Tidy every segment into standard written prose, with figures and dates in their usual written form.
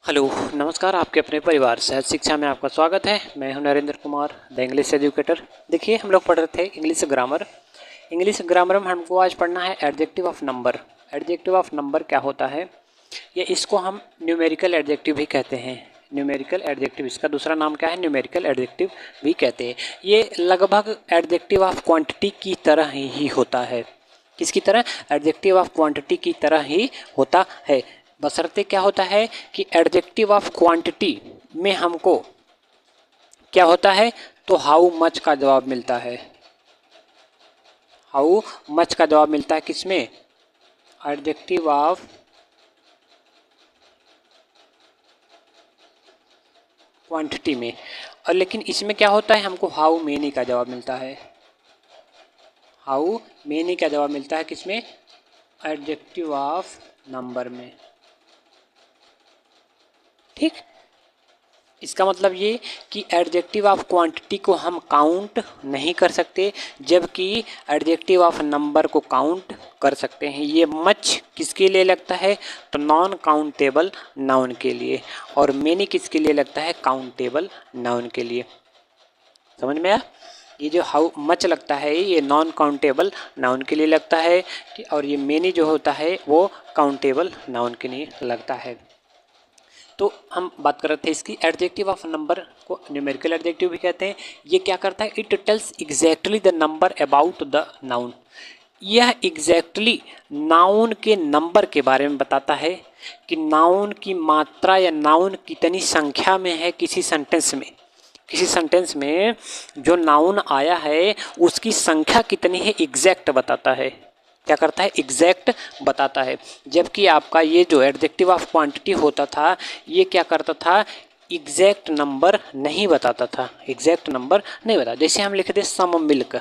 Hello, नमस्कार। आपके अपने परिवार सहज शिक्षा में आपका स्वागत है। मैं हूं Narendra Kumar, the English educator. देखिए, हम लोग पढ़ रहे थे इंग्लिश ग्रामर। इंग्लिश ग्रामर में हमको आज पढ़ना है adjective of number. Adjective of number क्या होता है? ये इसको हम न्यूमेरिकल एडजेक्टिव भी कहते हैं। न्यूमेरिकल एडजेक्टिव, इसका दूसरा नाम क्या है? न्यूमेरिकल एडजेक्टिव भी कहते हैं। ये लगभग एडजेक्टिव ऑफ क्वांटिटी की तरह ही होता है। किसकी तरह? एडजेक्टिव ऑफ क्वांटिटी की तरह ही होता है। बशर्ते क्या होता है कि एडजेक्टिव ऑफ क्वांटिटी में हमको क्या होता है, तो हाउ मच का जवाब मिलता है। हाउ मच का जवाब मिलता है किसमें? एडजेक्टिव ऑफ क्वांटिटी में। और लेकिन इसमें क्या होता है, हमको हाउ मेनी का जवाब मिलता है। हाउ मेनी का जवाब मिलता है किसमें? एडजेक्टिव ऑफ नंबर में। ठीक, इसका मतलब ये कि एडजेक्टिव ऑफ क्वांटिटी को हम काउंट नहीं कर सकते, जबकि एडजेक्टिव ऑफ नंबर को काउंट कर सकते हैं। ये मच किसके लिए लगता है? तो नॉन काउंटेबल नाउन के लिए। और मेनी किसके लिए लगता है? काउंटेबल नाउन के लिए। समझ में आया? ये जो हाउ मच लगता है ये नॉन काउंटेबल नाउन के लिए लगता है, और ये मेनी जो होता है वो काउंटेबल नाउन के लिए लगता है। तो हम बात कर रहे थे इसकी। एडजेक्टिव ऑफ नंबर को न्यूमेरिकल एडजेक्टिव भी कहते हैं। ये क्या करता है? It tells exactly the number about the noun. यह एग्जैक्टली नाउन के नंबर के बारे में बताता है कि नाउन की मात्रा या नाउन कितनी संख्या में है किसी सेंटेंस में। किसी सेंटेंस में जो नाउन आया है उसकी संख्या कितनी है, एग्जैक्ट बताता है। क्या करता है? एग्जैक्ट बताता है। जबकि आपका ये जो एडजेक्टिव ऑफ क्वांटिटी होता था, ये क्या करता था? एग्जैक्ट नंबर नहीं बताता था। एग्जैक्ट नंबर नहीं बताता। जैसे हम लिखते सम मिल्क,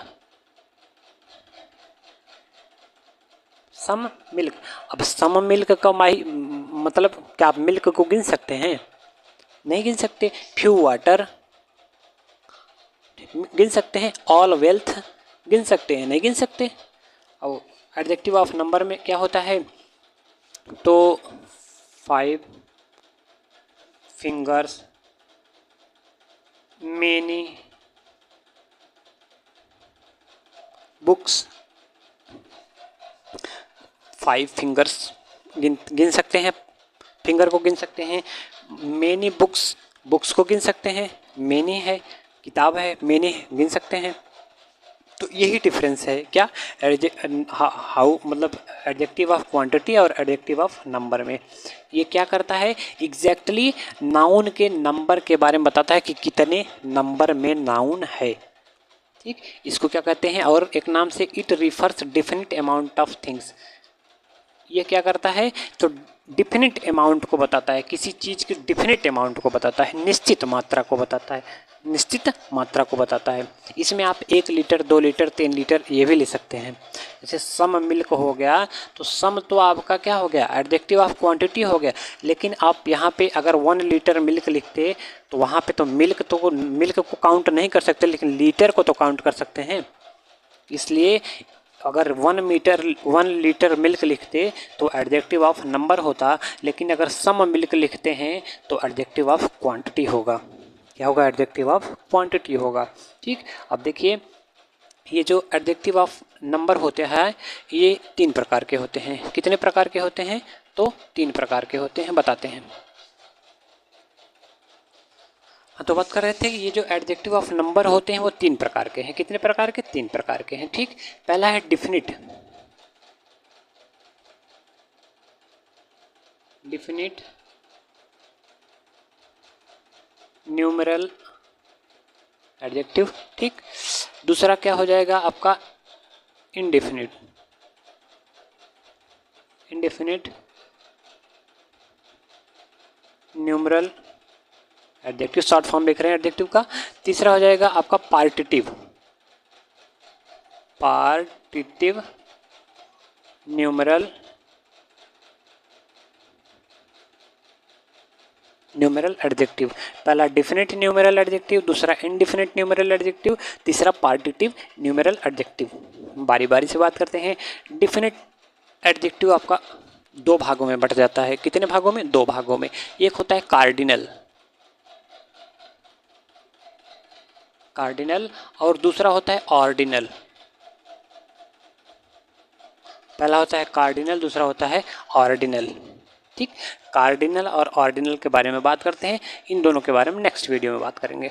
सम मिल्क। अब सम मिल्क का मतलब क्या आप मिल्क को गिन सकते हैं? नहीं गिन सकते। फ्यू वाटर गिन सकते हैं? ऑल वेल्थ गिन सकते हैं? नहीं गिन सकते। और एडजेक्टिव ऑफ नंबर में क्या होता है? तो 5 फिंगर्स, मेनी बुक्स। 5 फिंगर्स गिन सकते हैं, फिंगर को गिन सकते हैं। मेनी बुक्स, बुक्स को गिन सकते हैं। मेनी है किताब है, मेनी गिन सकते हैं। तो यही डिफरेंस है क्या? हाउ मतलब एडजेक्टिव ऑफ क्वांटिटी और एडजेक्टिव ऑफ नंबर में। ये क्या करता है? एग्जैक्टली नाउन के नंबर के बारे में बताता है कि कितने नंबर में नाउन है। ठीक, इसको क्या कहते हैं? और एक नाम से it refers definite amount of things. ये क्या करता है? तो डिफिनिट अमाउंट को बताता है, किसी चीज़ की डिफिनिट अमाउंट को बताता है, निश्चित मात्रा को बताता है, निश्चित मात्रा को बताता है। इसमें आप 1 लीटर, 2 लीटर, 3 लीटर ये भी ले सकते हैं। जैसे सम मिल्क हो गया, तो सम तो आपका क्या हो गया? एडजेक्टिव ऑफ क्वांटिटी हो गया। लेकिन आप यहाँ पे अगर 1 लीटर मिल्क लिखते तो वहाँ पे तो मिल्क को काउंट नहीं कर सकते, लेकिन लीटर को तो काउंट कर सकते हैं। इसलिए अगर 1 लीटर मिल्क लिखते तो एडजेक्टिव ऑफ नंबर होता, लेकिन अगर सम मिल्क लिखते हैं तो एडजेक्टिव ऑफ क्वांटिटी होगा। क्या होगा? एडजेक्टिव ऑफ क्वांटिटी होगा। ठीक, अब देखिए, ये जो एडजेक्टिव ऑफ नंबर होते हैं ये 3 प्रकार के होते हैं। कितने प्रकार के होते हैं? तो 3 प्रकार के होते हैं, बताते हैं। तो बात कर रहे थे कि ये जो एडजेक्टिव ऑफ नंबर होते हैं वो 3 प्रकार के हैं। कितने प्रकार के? 3 प्रकार के हैं। ठीक, पहला है डिफिनिट। Definite numeral adjective. ठीक, दूसरा क्या हो जाएगा आपका? Indefinite. Indefinite numeral adjective, short form लिख रहे हैं एडजेक्टिव का। तीसरा हो जाएगा आपका पार्टिटिव। पार्टिटिव न्यूमेरल एडजेक्टिव। पहला डिफिनिट न्यूमेरल एडजेक्टिव, दूसरा इनडिफिनिट न्यूमेरल एडजेक्टिव, तीसरा पार्टिटिव न्यूमेरल एडजेक्टिव। बारी बारी से बात करते हैं। डिफिनिट एडजेक्टिव आपका दो भागों में बट जाता है। कितने भागों में? दो भागों में। एक होता है कार्डिनल, कार्डिनल, और दूसरा होता है ऑर्डिनल। पहला होता है कार्डिनल, दूसरा होता है ऑर्डिनल। ठीक, कार्डिनल और ऑर्डिनल के बारे में बात करते हैं। इन दोनों के बारे में नेक्स्ट वीडियो में बात करेंगे।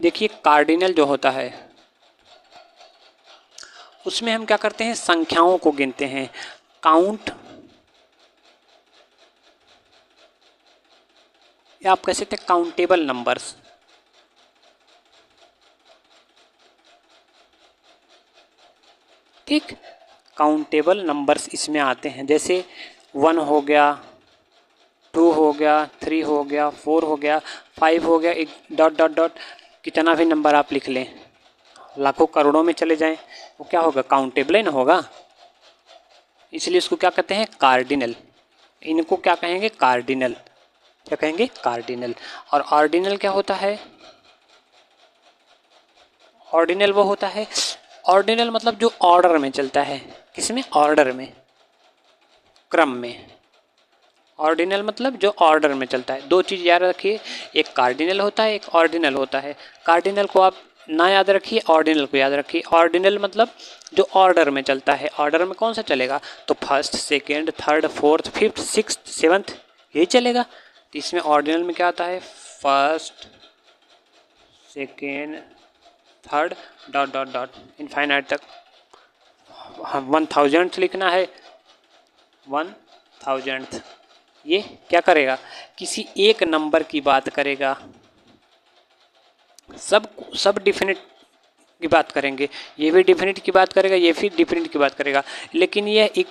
देखिए कार्डिनल जो होता है उसमें हम क्या करते हैं? संख्याओं को गिनते हैं, काउंट, या आप कह सकते हैं काउंटेबल नंबर्स। ठीक, काउंटेबल नंबर्स इसमें आते हैं, जैसे 1 हो गया, 2 हो गया, 3 हो गया, 4 हो गया, 5 हो गया, एक डॉट डॉट डॉट, कितना भी नंबर आप लिख लें, लाखों करोड़ों में चले जाएं, वो क्या होगा? काउंटेबल ही ना होगा। इसलिए इसको क्या कहते हैं? कार्डिनल। इनको क्या कहेंगे? कार्डिनल। क्या कहेंगे? कार्डिनल। और ऑर्डिनल क्या होता है? ऑर्डिनल वो होता है, ऑर्डिनल मतलब जो ऑर्डर में चलता है। किसमें? ऑर्डर में, क्रम में। ऑर्डिनल मतलब जो ऑर्डर में चलता है। दो चीज़ याद रखिए, एक कार्डिनल होता है, एक ऑर्डिनल होता है। कार्डिनल को आप ना याद रखिए, ऑर्डिनल को याद रखिए। ऑर्डिनल मतलब जो ऑर्डर में चलता है। ऑर्डर में कौन सा चलेगा? तो first, second, third, fourth, fifth, sixth, seventh, यही चलेगा। तो इसमें ऑर्डिनल में क्या आता है? First, second, third, dot dot dot, infinite तक। हम 1000th लिखना है, 1000th। ये क्या करेगा? किसी एक नंबर की बात करेगा। सब डिफिनिट की बात करेंगे, ये भी डिफिनिट की बात करेगा, ये भी डिफिनिट की बात करेगा। लेकिन यह एक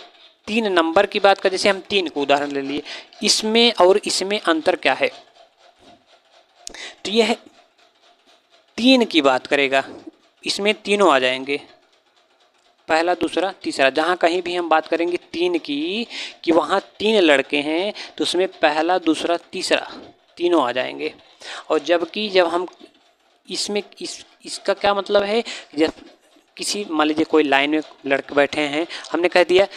3 नंबर की बात कर, जैसे हम 3 को उदाहरण ले लिए, इसमें और इसमें अंतर क्या है? तो यह 3 की बात करेगा, इसमें तीनों आ जाएंगे, पहला, दूसरा, तीसरा। जहाँ कहीं भी हम बात करेंगे 3 की, कि वहाँ 3 लड़के हैं, तो उसमें पहला, दूसरा, तीसरा तीनों आ जाएंगे। और जबकि जब हम इसमें इसका क्या मतलब है? जब किसी, मान लीजिए कोई लाइन में लड़के बैठे हैं, हमने कह दिया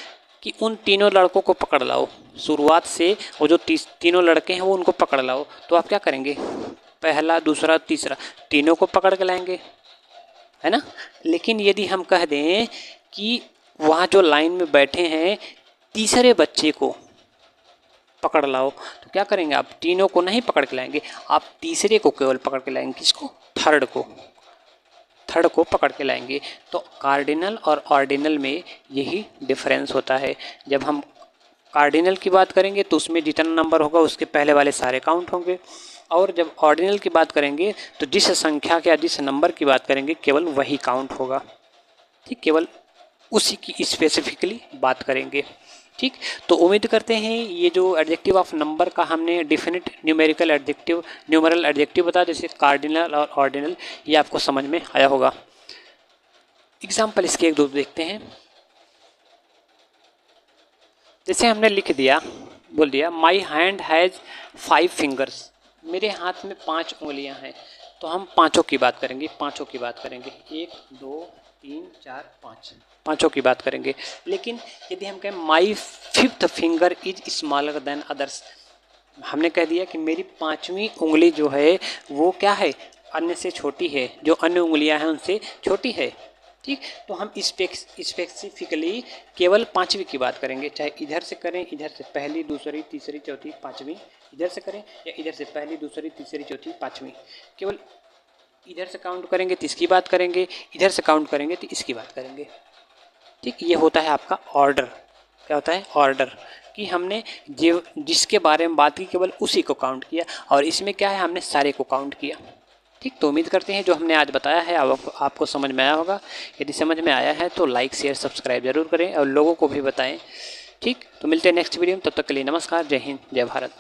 कि उन तीनों लड़कों को पकड़ लाओ, शुरुआत से वो जो तीनों लड़के हैं वो उनको पकड़ लाओ, तो आप क्या करेंगे? पहला, दूसरा, तीसरा तीनों को पकड़ के लाएंगे, है ना। लेकिन यदि हम कह दें कि वहाँ जो लाइन में बैठे हैं तीसरे बच्चे को पकड़ लाओ, तो क्या करेंगे? आप तीनों को नहीं पकड़ के लाएंगे, आप तीसरे को केवल पकड़ के लाएंगे। किसको? थर्ड को पकड़ के लाएंगे। तो कार्डिनल और ऑर्डिनल में यही डिफरेंस होता है। जब हम कार्डिनल की बात करेंगे तो उसमें जितना नंबर होगा उसके पहले वाले सारे काउंट होंगे, और जब ऑर्डिनल की बात करेंगे तो जिस संख्या या जिस नंबर की बात करेंगे केवल वही काउंट होगा। ठीक, केवल उसी की स्पेसिफिकली बात करेंगे। ठीक, तो उम्मीद करते हैं ये जो एडजेक्टिव ऑफ नंबर का हमने definite, numerical adjective, numeral adjective बता, जैसे कार्डिनल और ऑर्डिनल, ये आपको समझ में आया होगा। एग्जाम्पल इसके एक दो देखते हैं। जैसे हमने लिख दिया, बोल दिया माई हैंड हैज़ 5 फिंगर्स, मेरे हाथ में 5 उंगलियां हैं, तो हम पाँचों की बात करेंगे, 1, 2, 3, 4, 5, पाँचों की बात करेंगे। लेकिन यदि हम कहें माई 5th finger is smaller than others, हमने कह दिया कि मेरी 5वीं उंगली जो है वो क्या है? अन्य से छोटी है, जो अन्य उंगलियां हैं उनसे छोटी है। ठीक, तो हम स्पेसिफिकली केवल 5वीं की बात करेंगे, चाहे इधर से करें, इधर से पहली, दूसरी, तीसरी, चौथी, 5वीं, इधर से करें या इधर से पहली, दूसरी, तीसरी, चौथी, 5वीं। केवल इधर से काउंट करेंगे तो इसकी बात करेंगे, इधर से काउंट करेंगे तो इसकी बात करेंगे। ठीक, ये होता है आपका ऑर्डर। क्या होता है? ऑर्डर, कि हमने जो जिसके बारे में बात की केवल उसी को काउंट किया, और इसमें क्या है? हमने सारे को काउंट किया। ठीक, तो उम्मीद करते हैं जो हमने आज बताया है आपको समझ में आया होगा। यदि समझ में आया है तो लाइक, शेयर, सब्सक्राइब जरूर करें और लोगों को भी बताएं। ठीक, तो मिलते हैं नेक्स्ट वीडियो में, तब तक के लिए नमस्कार, जय हिंद, जय भारत।